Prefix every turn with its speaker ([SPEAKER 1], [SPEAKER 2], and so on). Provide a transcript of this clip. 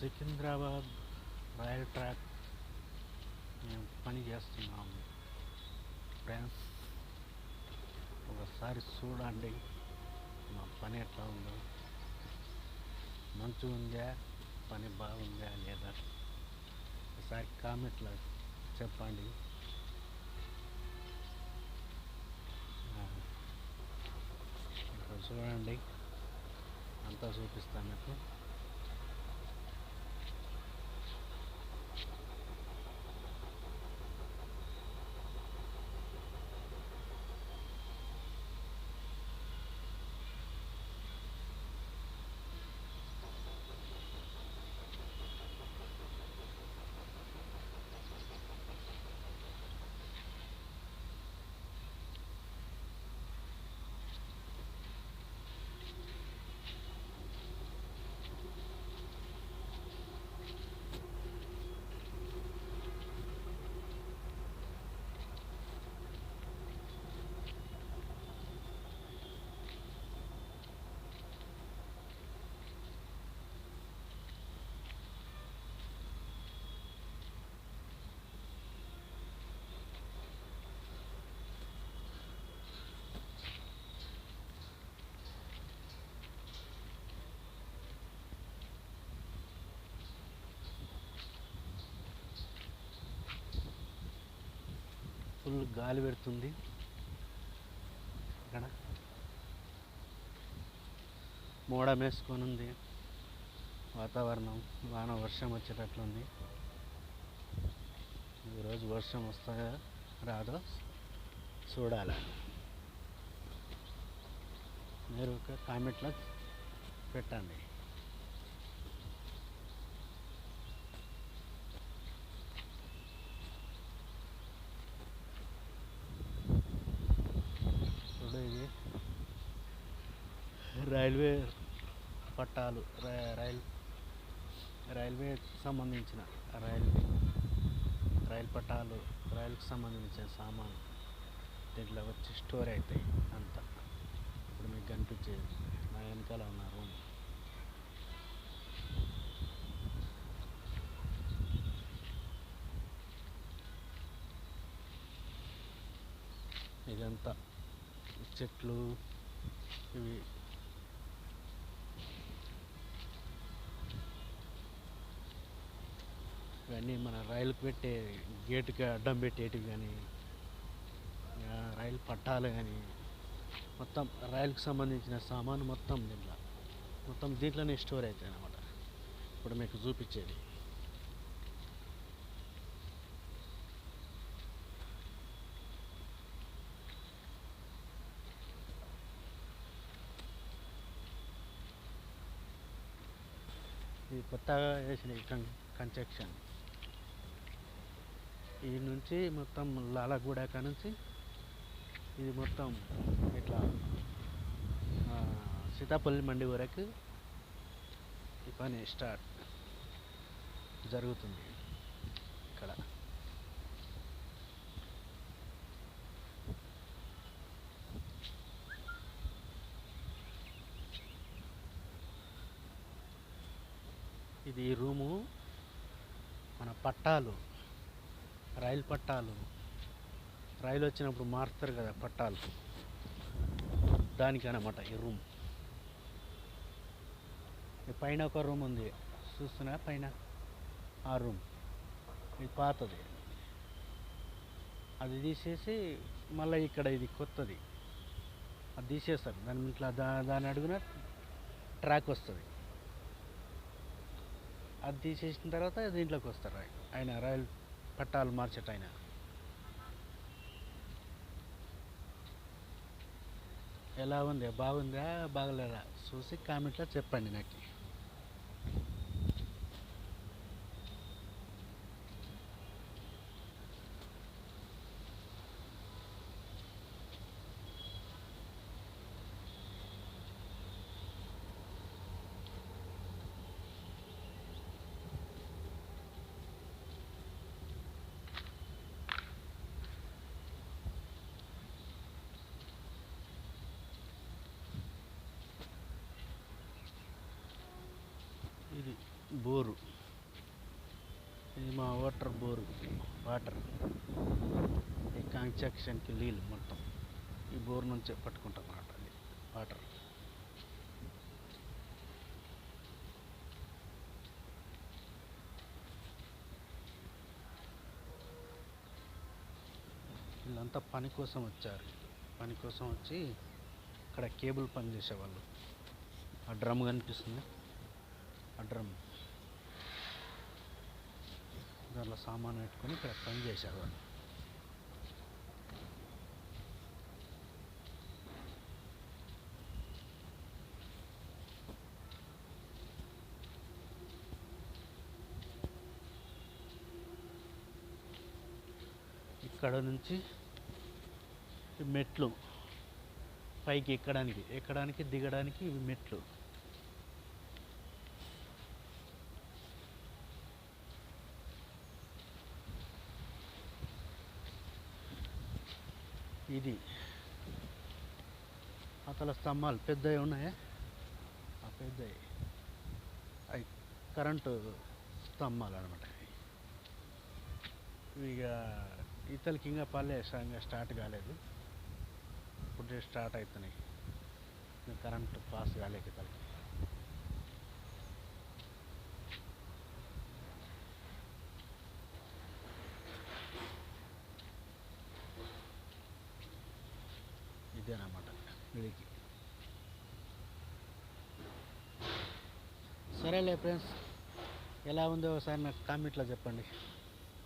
[SPEAKER 1] Secunderabad rail track మేము పని చేస్తున్నాము ఫ్రెండ్స్. ఒకసారి చూడండి మా పని ఎట్లా ఉందో, మంచిగా ఉందా, పని బాగుందా లేదా ఒకసారి కామెంట్లో చెప్పండి. ఇక్కడ చూడండి, అంతా చూపిస్తాను మీకు. ఫుల్ గాలి పెడుతుంది ఇక్కడ, మోడం వేసుకొని ఉంది వాతావరణం. వాన వర్షం వచ్చేటట్లుంది. ఈరోజు వర్షం వస్తుందో రాదో చూడాలి. మీరు ఒక కామెంట్లో పెట్టండి. ఇప్పుడు ఇది రైల్వే పట్టాలు, రైల్వే సంబంధించిన రైలు పట్టాలు, రైలుకు సంబంధించిన సామాను దీంట్లో వచ్చి స్టోర్ అవుతాయి అంతా. ఇప్పుడు మీకు కనిపించేది నా వెనకాల ఉన్న రూమ్. ఇదంతా చెట్లు ఇవి. ఇవన్నీ మన రైలుకు పెట్టే గేటుకి అడ్డం పెట్టేటివి కానీ, రైలు పట్టాలు కానీ, మొత్తం రైలుకు సంబంధించిన సామాను మొత్తం దీంట్లోనే స్టోర్ అవుతాయి అన్నమాట. ఇప్పుడు మీకు చూపించేది ఇది కొత్తగా వేసిన కన్స్ట్రక్షన్. ఈ నుంచి మొత్తం లాలగూడ నుంచి ఇది మొత్తం ఇట్లా సీతాపల్లి మండి వరకు ఈ పని స్టార్ట్ జరుగుతుంది ఇక్కడ. ఇది రూము. మన పట్టాలు, రైలు పట్టాలు, రైలు వచ్చినప్పుడు మారుస్తారు కదా పట్టాలు, దానికి అన్నమాట ఈ రూమ్. పైన ఒక రూమ్ ఉంది చూస్తున్నా, పైన ఆ రూమ్ ఇది పాతది. అది తీసేసి మళ్ళీ ఇక్కడ ఇది కొత్తది, అది తీసేస్తారు. దాని ఇట్లా దాని అడుగున ట్రాక్ వస్తుంది. అది తీసేసిన తర్వాత దీంట్లోకి వస్తారు ఆయన రైలు పట్టాలు మార్చేట ఆయన. ఎలా ఉంది, బాగుందా బాగలేదా చూసి కామెంట్లో చెప్పండి నాకు. ఇది బోరు. ఇది మా బోరు వాటర్. ఈ కన్స్ట్రక్షన్కి నీళ్ళు మొత్తం ఈ బోర్ నుంచే పట్టుకుంటాం అన్నమాట అది వాటర్. వీళ్ళంతా పని కోసం వచ్చారు. పని కోసం వచ్చి ఇక్కడ కేబుల్ పని చేసేవాళ్ళు. ఆ డ్రమ్ కనిపిస్తుంది, ఆ డ్రమ్ దాంట్లో సామాన్ పెట్టుకొని ఇక్కడ పని చేసేవాళ్ళు. ఇక్కడ నుంచి మెట్లు పైకి ఎక్కడానికి దిగడానికి ఇవి మెట్లు. ఇది అతల స్తంభాలు పెద్దవి ఉన్నాయా, ఆ పెద్దవి అవి కరెంటు స్తంభాలు అనమాట. ఇక ఇతలకి ఇంకా పల్లె స్టార్ట్ కాలేదు, ఇప్పుడు స్టార్ట్ అవుతున్నాయి. Current pass కాలేక ఇతలకి. ఇదేనమాట వీడికి. సరేలే ఫ్రెండ్స్, ఎలా ఉందో ఒకసారి నాకు కామెంట్లో చెప్పండి.